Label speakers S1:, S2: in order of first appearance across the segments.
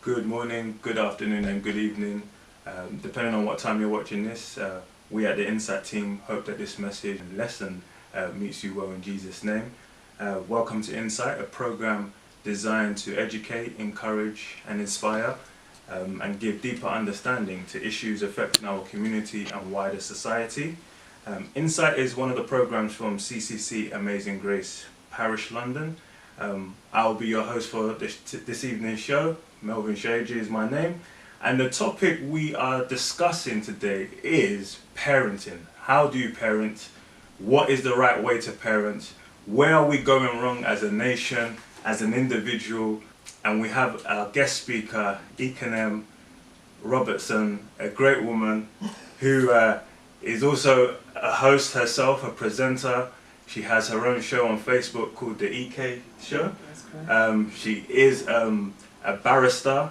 S1: Good morning, good afternoon and good evening. Depending on what time you're watching this, we at the Insight team hope that this message and lesson meets you well in Jesus' name. Welcome to Insight, a program designed to educate, encourage and inspire and give deeper understanding to issues affecting our community and wider society. Insight is one of the programs from CCC Amazing Grace Parish London. I'll be your host for this evening's show. Melvin Shaji is my name, and the topic we are discussing today is parenting. How do you parent? What is the right way to parent? Where are we going wrong as a nation, as an individual? And we have our guest speaker, Ikenem Robertson, a great woman who is also a host herself, a presenter. She has her own show on Facebook called The EK Show.
S2: That's correct.
S1: She is a barrister.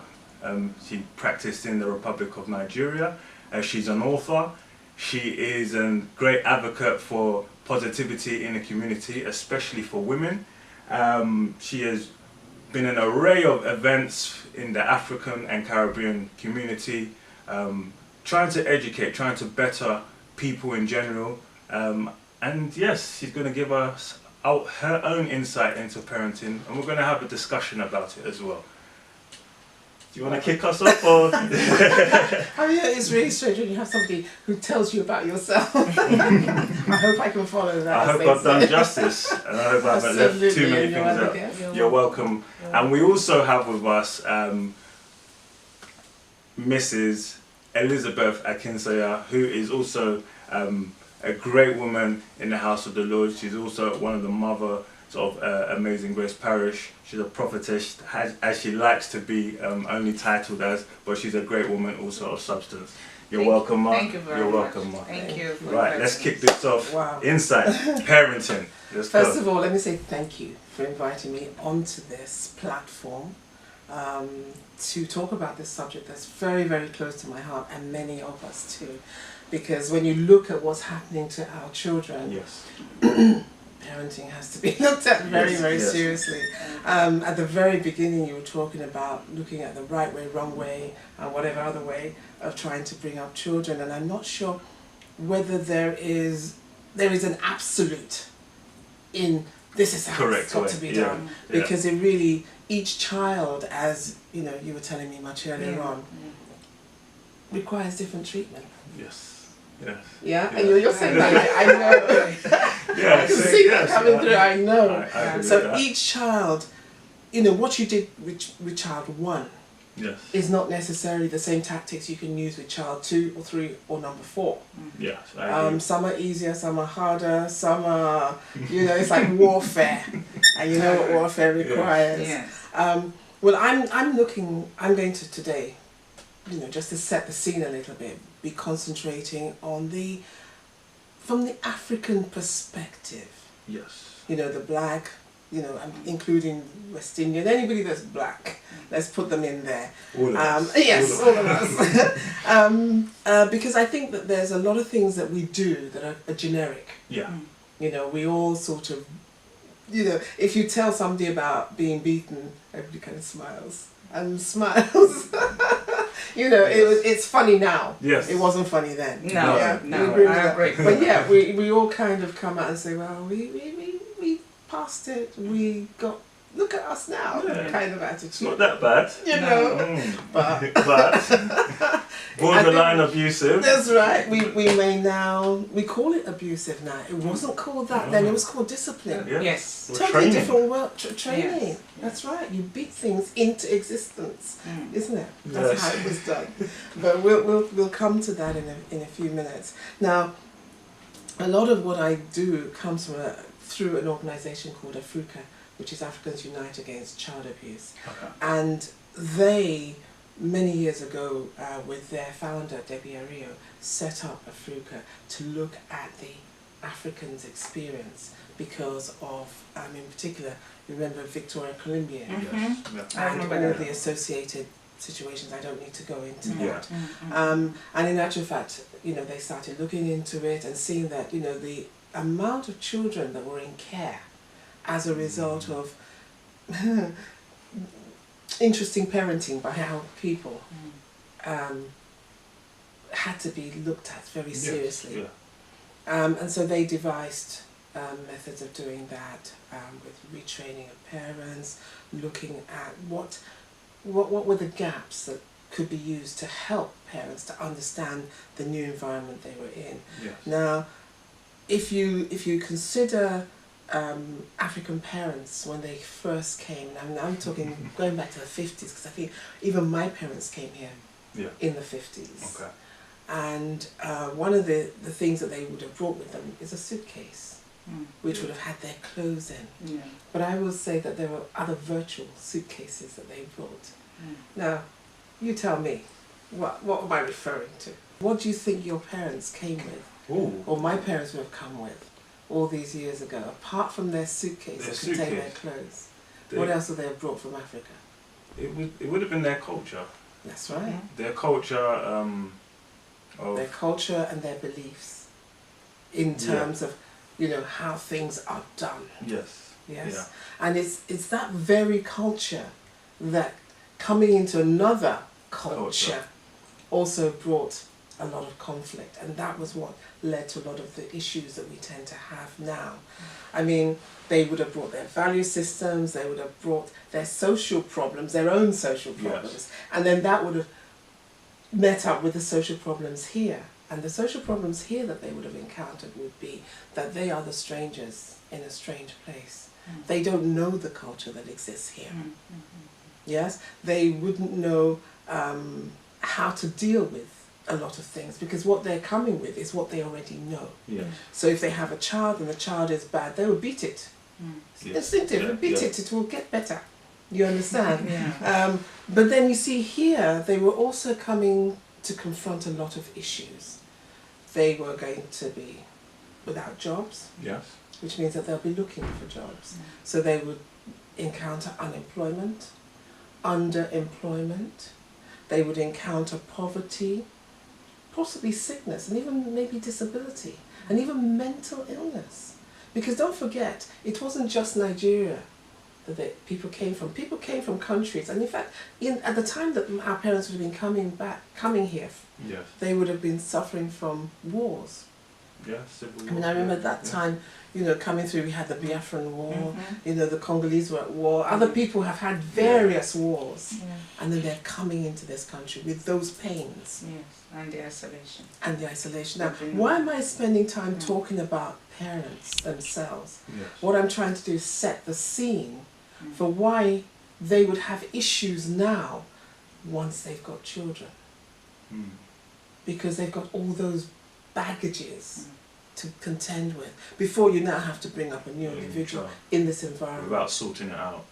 S1: She practiced in the Republic of Nigeria. She's an author. She is a great advocate for positivity in the community, especially for women. She has been an array of events in the African and Caribbean community, trying to educate, trying to better people in general. And yes, she's going to give us her own insight into parenting, and we're going to have a discussion about it as well. Do you want to kick us off? Or?
S2: I mean, it's really strange when you have somebody who tells you about yourself. I hope I can follow that.
S1: I hope I've done justice, and I hope I haven't left too many things out. You're welcome. And we also have with us Mrs. Elizabeth Akinsanya, who is also a great woman in the house of the Lord. She's also one of the mothers of Amazing Grace Parish. She's a prophetess, as she likes to be only titled as, but she's a great woman also of substance. You're welcome, Ma.
S3: Thank you very much.
S1: You're welcome, Ma.
S3: Thank you.
S1: Right, let's kick this off.
S2: Wow.
S1: Insight, parenting. Let's
S2: First
S1: go.
S2: of all, let me say thank you for inviting me onto this platform to talk about this subject that's very, very close to my heart, and many of us too. Because when you look at what's happening to our children,
S1: Yes.
S2: parenting has to be looked at very,
S1: Yes,
S2: very
S1: yes.
S2: seriously. At the very beginning, you were talking about looking at the right way, wrong way, and whatever other way of trying to bring up children. And I'm not sure whether there is an absolute in this is how
S1: Correct
S2: it's got
S1: way,
S2: to be
S1: yeah,
S2: done.
S1: yeah.
S2: Because it really, each child, as you know, you were telling me much earlier on, requires different treatment.
S1: Yes. Yes.
S2: Yeah,
S1: Yeah.
S2: and you're saying that, I know.
S1: Yeah,
S2: I can see that
S1: yes,
S2: coming through, I know.
S1: I agree
S2: So
S1: with that.
S2: each child, you know, what you did with child 1
S1: Yes.
S2: is not necessarily the same tactics you can use with child 2 or 3 or number 4.
S1: Yes, I agree.
S2: Some are easier, some are harder, some are, you know, it's like warfare. And you know what warfare requires.
S3: Yes.
S2: Well, I'm going to today, you know, just to set the scene a little bit, be concentrating on from the African perspective.
S1: Yes.
S2: You know, the black, you know, I'm including West Indian, anybody that's black, let's put them in there.
S1: All of us.
S2: Yes, all of us. Because I think that there's a lot of things that we do that are generic.
S1: Yeah.
S2: You know, we all sort of, you know, if you tell somebody about being beaten, everybody kind of smiles and smiles. You know, it's funny now.
S1: Yes.
S2: It wasn't funny then.
S3: No,
S2: Yeah,
S3: no,
S2: we agree with
S3: I
S2: that.
S3: agree.
S2: But yeah, we all kind of come out and say, well, we passed it. We got, look at us now,
S1: Yeah.
S2: kind of attitude.
S1: It's not that bad.
S2: You
S3: No.
S2: know,
S1: Mm.
S2: but
S1: Borderline abusive.
S2: that's right. We may now, we call it abusive now. It wasn't called that then. It was called discipline.
S1: Yeah.
S3: Yes.
S1: Or
S2: Totally
S1: training.
S2: different work, training.
S3: Yes.
S2: That's right. You beat things into existence, isn't it? That's
S1: Yes.
S2: how it was done. But we'll come to that in a few minutes. Now, a lot of what I do comes from through an organisation called AFRUCA, which is Africans Unite Against Child Abuse,
S1: Okay.
S2: and they, many years ago, with their founder Debbie Ario, set up AFRUCA to look at the Africans' experience because of, in particular, you remember Victoria Columbia
S1: Yes. Yeah.
S3: I
S2: and
S3: remember
S2: all
S3: that.
S2: the associated situations. I don't need to go into
S1: Yeah.
S2: that. And in actual fact, you know, they started looking into it and seeing that, you know, the amount of children that were in care as a result of interesting parenting by our people had to be looked at very seriously.
S1: Yes, yeah.
S2: And so they devised methods of doing that, with retraining of parents, looking at what were the gaps that could be used to help parents to understand the new environment they were in.
S1: Yes.
S2: Now, if you consider African parents when they first came, and I'm talking going back to the 50s, because I think even my parents came here in the 50s.
S1: Okay.
S2: And one of the things that they would have brought with them is a suitcase, which would have had their clothes in.
S3: Yeah.
S2: But I will say that there were other virtual suitcases that they brought. Now, you tell me, what am I referring to? What do you think your parents came with, or my parents would have come with, all these years ago, apart from their suitcase that contained their clothes? What else would they have brought from Africa?
S1: It would have been their culture.
S2: That's right.
S1: Their culture.
S2: Their culture and their beliefs, in terms of, you know, how things are done.
S1: Yes.
S2: Yes.
S1: Yeah.
S2: And it's that very culture that, coming into another culture, also brought a lot of conflict, and that was what led to a lot of the issues that we tend to have now. I mean, they would have brought their value systems, they would have brought their social problems, their own social problems, and then that would have met up with the social problems here. And the social problems here that they would have encountered would be that they are the strangers in a strange place. They don't know the culture that exists here. Yes, they wouldn't know how to deal with a lot of things, because what they're coming with is what they already know.
S1: Yes.
S2: So if they have a child and the child is bad, they will beat it. It's instinctive, beat it, it will get better. You understand? But then you see here, they were also coming to confront a lot of issues. They were going to be without jobs, which means that they'll be looking for jobs. So they would encounter unemployment, underemployment, they would encounter poverty, possibly sickness, and even maybe disability, and even mental illness. Because don't forget, it wasn't just Nigeria that people came from. People came from countries, and in fact, at the time that our parents would have been coming here, they would have been suffering from wars.
S1: Civil war.
S2: I mean, I remember at that time, you know, coming through, we had the Biafran War, you know, the Congolese were at war, other people have had various wars, and then they're coming into this country with those pains.
S3: And the isolation.
S2: And the isolation. Now, why am I spending time talking about parents themselves? What I'm trying to do is set the scene for why they would have issues now once they've got children. Because they've got all those baggages to contend with before you now have to bring up a new individual in this environment.
S1: Without sorting it out.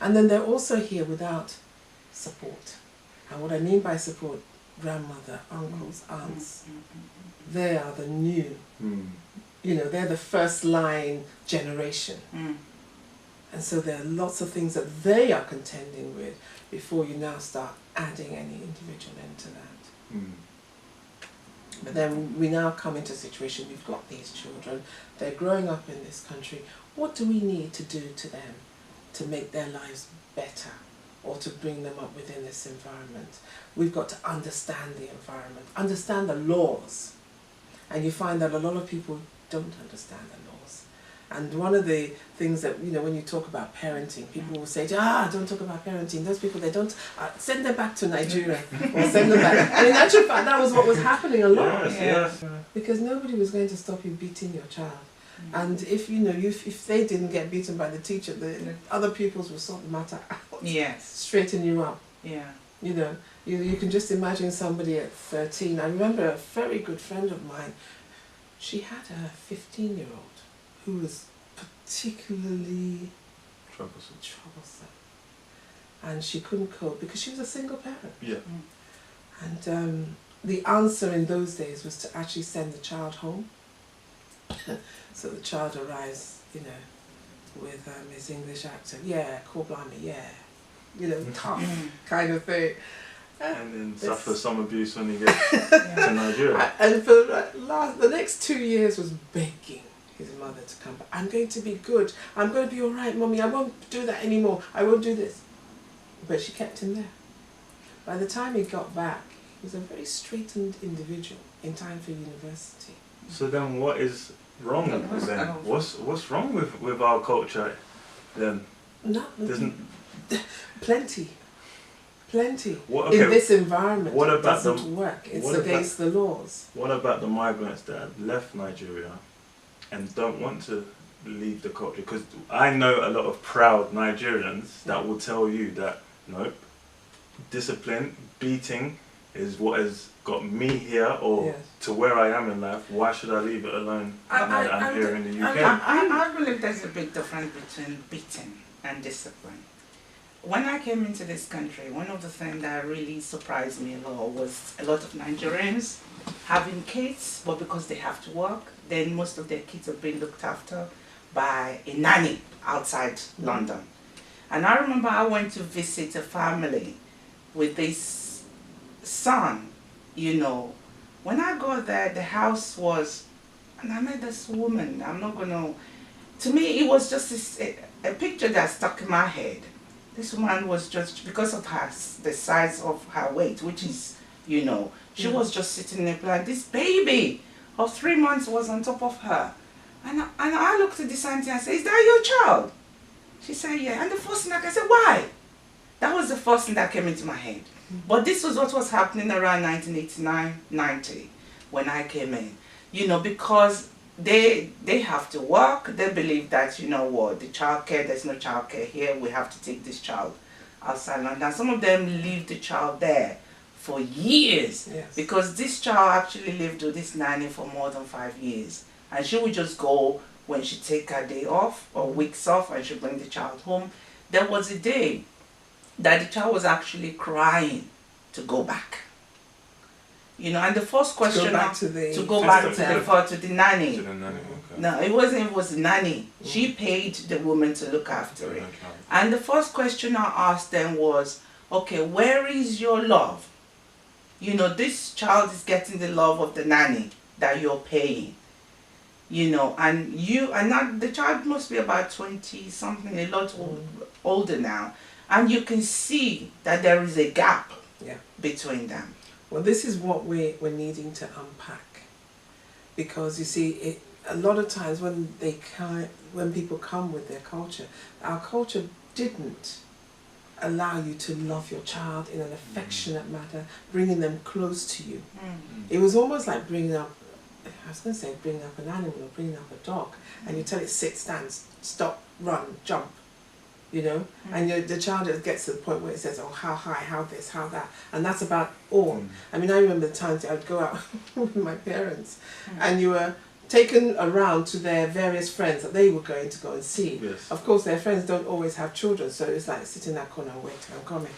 S2: And then they're also here without support. And what I mean by support, grandmother, uncles, aunts, they are the new, you know, they're the first line generation. And so there are lots of things that they are contending with before you now start adding any individual into that. But then we now come into a situation, we've got these children, they're growing up in this country. What do we need to do to them to make their lives better, or to bring them up within this environment? We've got to understand the environment, understand the laws. And you find that a lot of people don't understand the laws. And one of the things that, you know, when you talk about parenting, people will say, don't talk about parenting. Those people, they don't, send them back to Nigeria, or send them back. And in actual fact, that was what was happening a lot. Because nobody was going to stop you beating your child. And if, you know, if they didn't get beaten by the teacher, the other pupils will sort the matter out. Straighten you up. You know, you can just imagine somebody at 13. I remember a very good friend of mine, she had a 15-year-old who was particularly troublesome. And she couldn't cope because she was a single parent. And the answer in those days was to actually send the child home. So the child arrives, you know, with his English accent, call blimey, you know, tough kind of thing.
S1: And then suffer some abuse when he gets to Nigeria.
S2: And for the next 2 years was begging his mother to come back. I'm going to be good. I'm going to be all right, Mommy. I won't do that anymore. I won't do this. but she kept him there. By the time he got back, he was a very straightened individual in time for university.
S1: So then what is wrong then? What's wrong with our culture then? Doesn't
S2: Plenty.
S1: What, okay,
S2: in this environment,
S1: what
S2: it
S1: about
S2: doesn't work. It's against the laws.
S1: What about the migrants that have left Nigeria and don't want to leave the culture? Because I know a lot of proud Nigerians that will tell you that, nope, discipline, beating is what has got me here or
S2: Yes.
S1: to where I am in life. Why should I leave it alone now that I'm here in the UK?
S3: I believe there's a big difference between beating and discipline. When I came into this country, one of the things that really surprised me a lot was a lot of Nigerians having kids, but because they have to work, then most of their kids are being looked after by a nanny outside London. And I remember I went to visit a family with this son, you know. When I got there, the house was, and I met this woman, I'm not gonna, to me it was just this, a picture that stuck in my head. This woman was just, because of her, the size of her weight, which is, you know, she was just sitting there like this baby of 3 months was on top of her. And I looked at this auntie and I said, is that your child? She said, yeah. And the first thing I said, why? That was the first thing that came into my head. But this was what was happening around 1989-90 when I came in. You know, because they have to work. They believe that, you know what, the childcare, there's no childcare here. We have to take this child outside London. Some of them leave the child there for years.
S2: Yes.
S3: Because this child actually lived with this nanny for more than 5 years. And she would just go when she take her day off or weeks off and she bring the child home. There was a day that the child was actually crying to go back. You know, and the first question
S2: to go back to the
S3: nanny.
S1: To the nanny, okay.
S3: No, it was the nanny. She paid the woman to look after it.
S1: Okay.
S3: And the first question I asked them was, okay, where is your love? You know, this child is getting the love of the nanny that you're paying. You know, and now the child must be about 20 something, a lot older now. And you can see that there is a gap between them.
S2: Well, this is what we're needing to unpack, because you see, a lot of times when people come with their culture, our culture didn't allow you to love your child in an affectionate manner, bringing them close to you. It was almost like bringing up an animal or bringing up a dog, and you tell it sit, stand, stop, run, jump. You know, and the child gets to the point where it says, oh, how high, how this, how that, and that's about all. I mean, I remember the times I would go out with my parents, and you were taken around to their various friends that they were going to go and see.
S1: Yes.
S2: Of course, their friends don't always have children, so it's like sit in that corner and wait, I'm coming.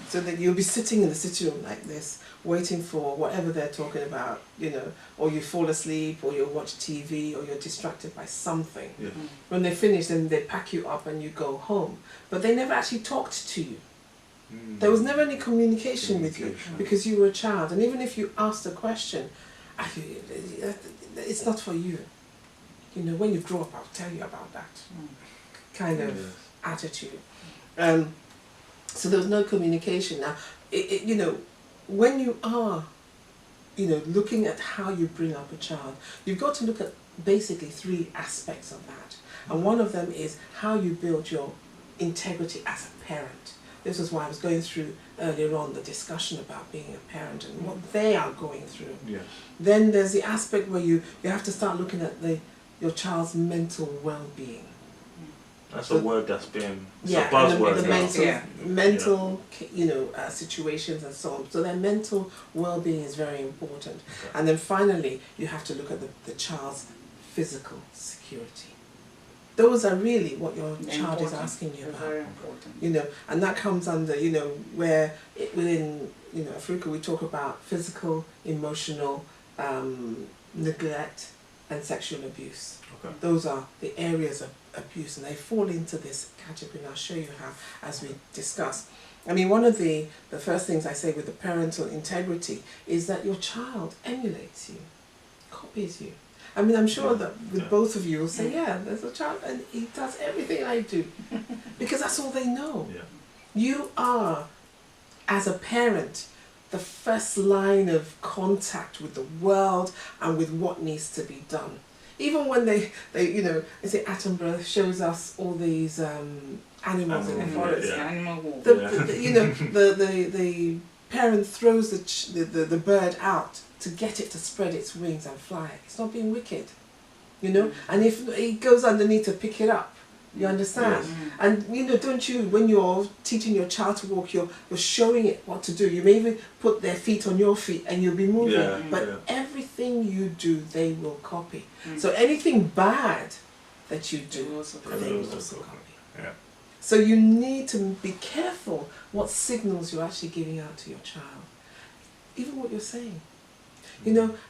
S2: So that you'll be sitting in the sitting room like this, waiting for whatever they're talking about, you know, or you fall asleep, or you watch TV, or you're distracted by something.
S1: Yeah.
S2: When they finish, then they pack you up and you go home. But they never actually talked to you. There was never any communication with you because you were a child. And even if you asked a question, it's not for you. You know, when you grow up, I'll tell you about that kind of attitude. So there was no communication. Now, you know, when you are, you know, looking at how you bring up a child, you've got to look at basically 3 aspects of that. And one of them is how you build your integrity as a parent. This is why I was going through earlier on the discussion about being a parent and what they are going through.
S1: Yes.
S2: Then there's the aspect where you have to start looking at your child's mental well-being.
S1: That's a word that's been, it's a
S2: And
S1: buzzword.
S2: the mental you know, situations and so on. So their mental well-being is very important.
S1: Okay.
S2: And then finally, you have to look at the child's physical security. Those are really what your child is asking you about.
S3: Very important.
S2: You know, and that comes under, you know, where within, you know, Africa we talk about physical, emotional neglect and sexual abuse.
S1: Okay.
S2: Those are the areas of abuse, and they fall into this category, and I'll show you how as we discuss. I mean, one of the first things I say with the parental integrity is that your child emulates you, copies you. I mean, I'm sure that with both of you will say, yeah, there's a child and he does everything I do, because that's all they know.
S1: Yeah.
S2: You are, as a parent, the first line of contact with the world and with what needs to be done. Even when they is it Attenborough shows us all these animals in the forest.
S3: The animal walk.
S2: The parent throws the bird out to get it to spread its wings and fly. It's not being wicked, And if it goes underneath to pick it up, you understand?
S1: Yes.
S2: And don't you, when you're teaching your child to walk, you're showing it what to do. You may even put their feet on your feet and you'll be moving.
S1: Yeah,
S2: but
S1: yeah.
S2: everything you do, they will copy.
S3: Mm.
S2: So anything bad that you
S3: They will
S2: do,
S3: also
S2: they
S1: will
S2: will
S1: also
S2: also
S1: copy.
S2: copy.
S1: Yeah.
S2: So you need to be careful what signals you're actually giving out to your child. Even what you're saying.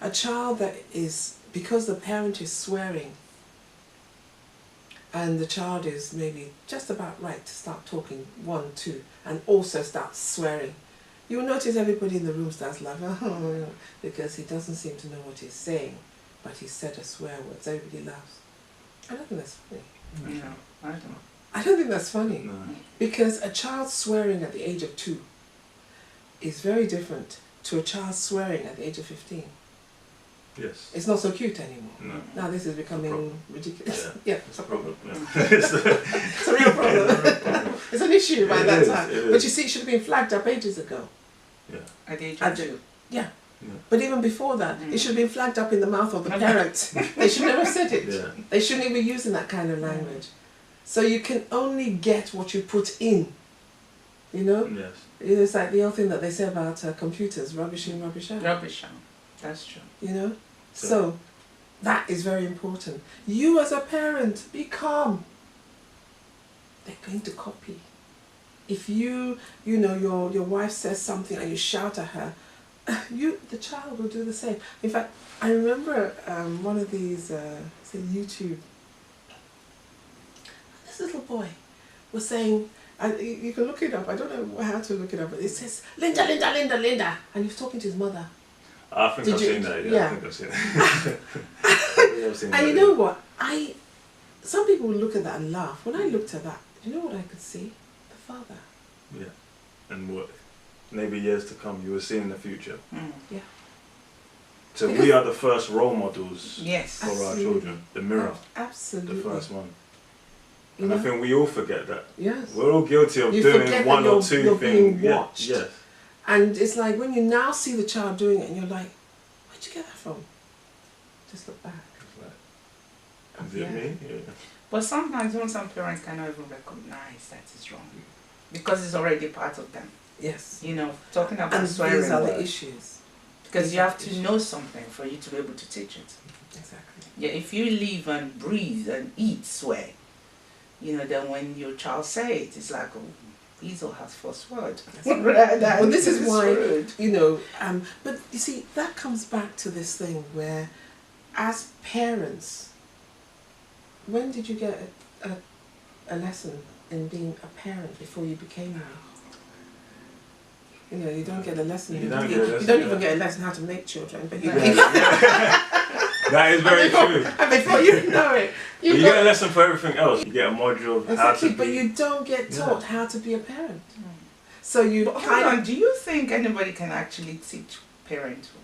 S2: A child that is, because the parent is swearing, and the child is maybe just about right to start talking 1, 2, and also start swearing. You'll notice everybody in the room starts laughing because he doesn't seem to know what he's saying, but he said a swear word, so everybody laughs. I don't think that's funny.
S3: No, I don't.
S2: I don't think that's funny.
S1: No.
S2: Because a child swearing at the age of 2 is very different to a child swearing at the age of 15.
S1: Yes.
S2: It's not so cute anymore.
S1: No.
S2: Now this is becoming
S1: problem.
S2: ridiculous.
S1: Yeah.
S2: Yeah, it's a problem.
S1: Yeah.
S2: It's a real problem. It's an issue by
S1: It
S2: that
S1: is,
S2: time.
S1: it
S2: But
S1: is.
S2: you see, it should have been flagged up ages ago.
S1: Yeah.
S3: At the age
S2: I
S3: of
S2: do.
S3: 2.
S2: Yeah.
S1: Yeah.
S2: But even before that, it should have been flagged up in the mouth of the parent. They should never have said it.
S1: Yeah.
S2: They shouldn't even be using that kind of language. So you can only get what you put in.
S1: Yes.
S2: It's like the old thing that they say about computers, rubbish in, rubbish out.
S3: Rubbish. That's true.
S2: So that is very important. You as a parent, be calm. They're going to copy. If your wife says something and you shout at her, the child will do the same. In fact, I remember one of these YouTube. This little boy was saying, you can look it up. I don't know how to look it up, but it says Linda, Linda, Linda, Linda, and he was talking to his mother.
S1: I think
S2: Did
S1: I've
S2: you-
S1: seen that. Yeah,
S2: yeah.
S1: I think I've seen that. I've seen
S2: And
S1: that,
S2: you know what? Some people will look at that and laugh. When I looked at that, do you know what I could see? The father.
S1: Yeah. And what? Maybe years to come, you will see in the future.
S3: Mm.
S1: So
S2: Because-
S1: we are the first role models
S3: Yes.
S1: for our
S2: Absolutely.
S1: children. The mirror,
S2: Absolutely.
S1: the first one.
S2: You
S1: And I
S2: know?
S1: think we all forget that.
S2: Yes.
S1: We're all guilty of
S2: You
S1: doing
S2: forget
S1: one
S2: that
S1: or
S2: you're-
S1: two
S2: you're
S1: things.
S2: being watched.
S1: Yes.
S2: And it's like when you now see the child doing it and you're like, where'd you get that from? Just look back.
S1: Is it
S2: Yeah.
S1: me? Yeah.
S3: But sometimes when some parents cannot even recognize that it's wrong. Because it's already part of them.
S2: Yes.
S3: Talking about
S2: And
S3: swearing
S2: these are the
S3: words.
S2: issues.
S3: Because
S2: these
S3: you
S2: are
S3: have
S2: the
S3: to
S2: issues.
S3: know something for you to be able to teach it.
S2: Exactly.
S3: Yeah, if you live and breathe and eat swear, then when your child say it, it's like, oh, Hazel has first word.
S2: Well, this is
S3: It's
S2: why,
S3: rude.
S2: but you see, that comes back to this thing where, as parents, when did you get a lesson in being a parent before you became one? You don't get a lesson.
S1: You don't get a lesson,
S2: you don't even
S1: yeah.
S2: get a lesson how to make children, but you
S1: That is very true.
S2: and before you know it,
S1: You get a lesson for everything else. You get a module of how
S2: exactly,
S1: to
S2: but
S1: be.
S2: you don't get
S1: Yeah.
S2: taught how to be a parent. So you
S3: But hold
S2: kind
S3: on,
S2: of,
S3: do you think anybody can actually teach parenthood?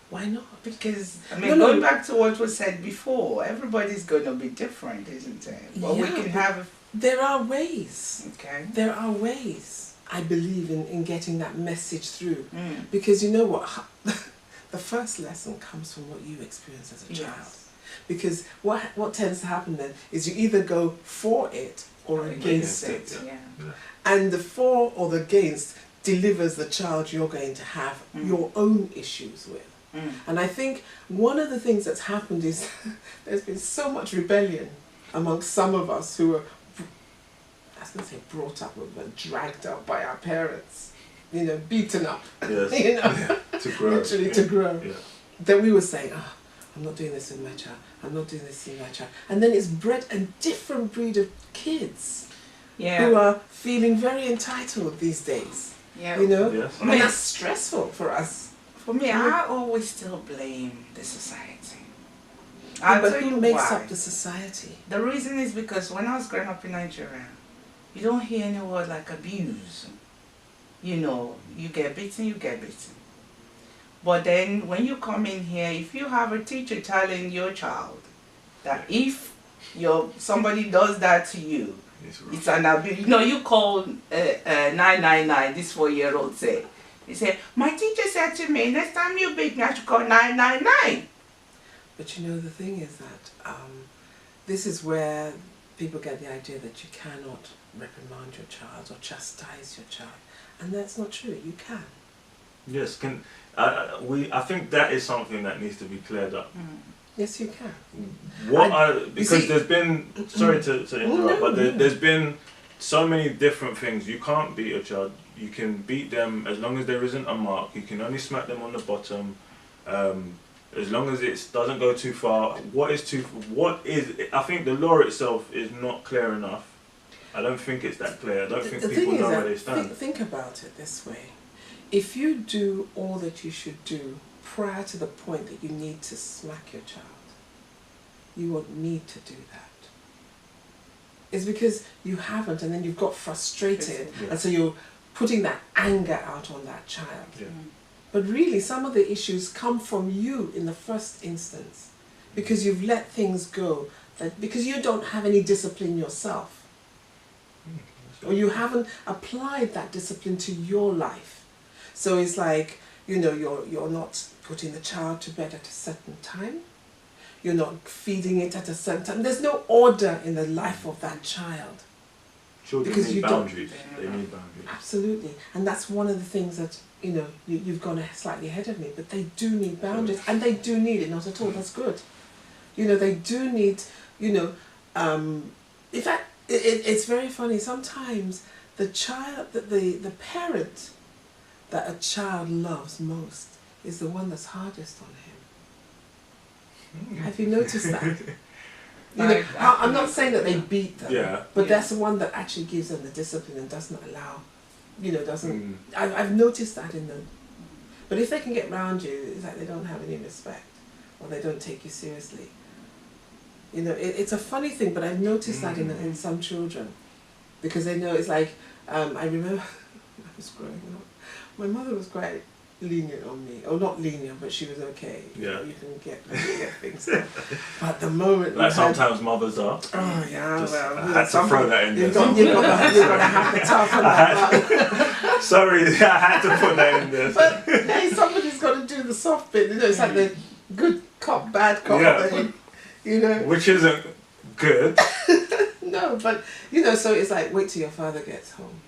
S2: why not?
S3: Because,
S2: No,
S3: going
S2: no.
S3: back to what was said before, everybody's going to be different, isn't it? But we
S2: Yeah,
S3: can
S2: but-
S3: have,
S2: There are ways.
S3: okay.
S2: There are ways, I believe, in getting that message through.
S3: Mm.
S2: Because you know what? The first lesson comes from what you experience as a child.
S3: Yes.
S2: Because what tends to happen then is you either go for it or against it.
S3: Yeah.
S2: And the for or the against delivers the child you're going to have
S3: Mm.
S2: your own issues with.
S3: Mm.
S2: And I think one of the things that's happened is there's been so much rebellion amongst some of us who were, I was going to say brought up, but dragged up by our parents, beaten up,
S1: Yes. To grow.
S2: literally to grow.
S1: Yeah.
S2: Then we were saying, I'm not doing this in my child, I'm not doing this in my child. And then it's bred a different breed of kids who
S3: Yeah.
S2: are feeling very entitled these days,
S3: Yeah.
S1: Yes.
S3: I
S2: And
S3: mean,
S2: that's stressful for us.
S3: for me, I always still blame the society. I'll
S2: But
S3: tell
S2: who
S3: you
S2: makes
S3: why.
S2: up the society?
S3: The reason is because when I was growing up in Nigeria, you don't hear any word like abuse. You know, you get beaten, you get beaten. But then when you come in here, if you have a teacher telling your child that if somebody does that to you, it's an abuse. You know, you call 999, this 4-year-old say. He said, my teacher said to me, next time you beat me, I should call 999.
S2: But you know, the thing is that this is where people get the idea that you cannot reprimand your child or chastise your child. And that's not true. You can.
S1: Yes, I think that is something that needs to be cleared up.
S2: Yes, you can.
S1: Because there's been, sorry to interrupt, but there's been so many different things. You can't beat a child. You can beat them as long as there isn't a mark. You can only smack them on the bottom, as long as it doesn't go too far. I think the law itself is not clear enough. I don't think it's that clear. I don't think people know where they stand.
S2: Think about it this way. If you do all that you should do prior to the point that you need to smack your child, you won't need to do that. It's because you haven't, and then you've got frustrated, and so you're putting that anger out on that child.
S1: Yeah.
S2: But really, some of the issues come from you in the first instance, because you've let things go, because you don't have any discipline yourself. Or you haven't applied that discipline to your life. So it's like, you know, you're not putting the child to bed at a certain time. You're not feeding it at a certain time. There's no order in the life of that child.
S1: Children
S2: because
S1: need boundaries. They need boundaries.
S2: Absolutely. And that's one of the things that, you know, you've gone slightly ahead of me, but they do need boundaries. And they do need it, not at all. That's good. You know, they do need, you know, in fact, it's very funny. Sometimes the child, the parent that a child loves most is the one that's hardest on him. Have you noticed that? You know, I'm not saying that they beat them, but that's the one that actually gives them the discipline and doesn't allow, you know, doesn't. I've noticed that in them. But if they can get round you, it's like they don't have any respect, or they don't take you seriously. You know, it's a funny thing, but I've noticed that in some children, because they know it's like, I remember when I was growing up, my mother was quite lenient on me, or not lenient, but she was okay. You know, you can get things done. But the moment
S1: like sometimes mothers are.
S2: Oh yeah, well,
S1: I had to throw that in there.
S2: You've got to have the toughen that up.
S1: Sorry, I had to put that in there.
S2: But hey, somebody's got to do the soft bit. You know, it's like the good cop, bad cop thing. You know,
S1: which isn't good.
S2: No, but you know, so it's like wait till your father gets home.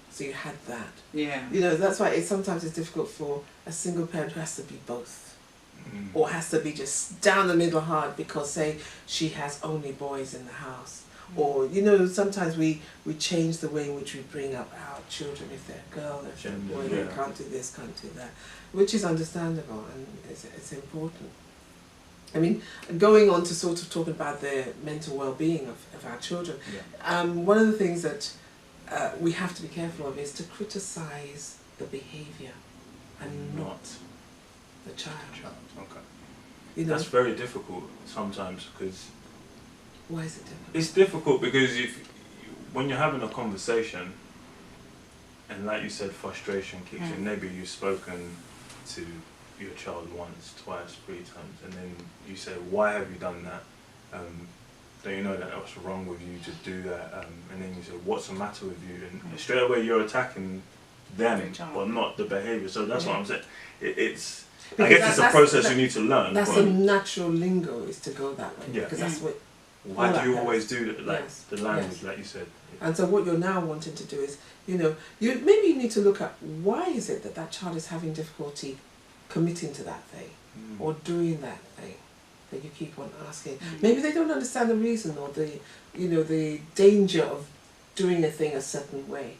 S2: So you had that.
S3: Yeah.
S2: You know, that's why sometimes it's difficult for a single parent who has to be both, or has to be just down the middle hard because say she has only boys in the house, or you know, sometimes we change the way in which we bring up our children. If they're a girl, if they're a boy, they can't do this, can't do that, which is understandable and it's important. I mean, going on to sort of talking about the mental well-being of our children, one of the things that we have to be careful of is to criticize the behaviour and not the child.
S1: Okay.
S2: You know?
S1: That's very difficult sometimes because...
S2: Why is it difficult?
S1: It's difficult because when you're having a conversation, and like you said, frustration kicks in. Maybe you've spoken to your child once, twice, 3 times, and then you say, why have you done that? Don't you know that what's wrong with you to do that? And then you say, what's the matter with you? And straight away you're attacking them, but not the behaviour. So that's what I'm saying. I guess it's a process you need to learn.
S2: That's a natural lingo, is to go that way. Because that's what...
S1: Why do you always do that? Like the language, like you said.
S2: And so what you're now wanting to do is, you know, maybe you need to look at why is it that child is having difficulty committing to that thing or doing that thing that you keep on asking. Maybe they don't understand the reason or the danger of doing a thing a certain way.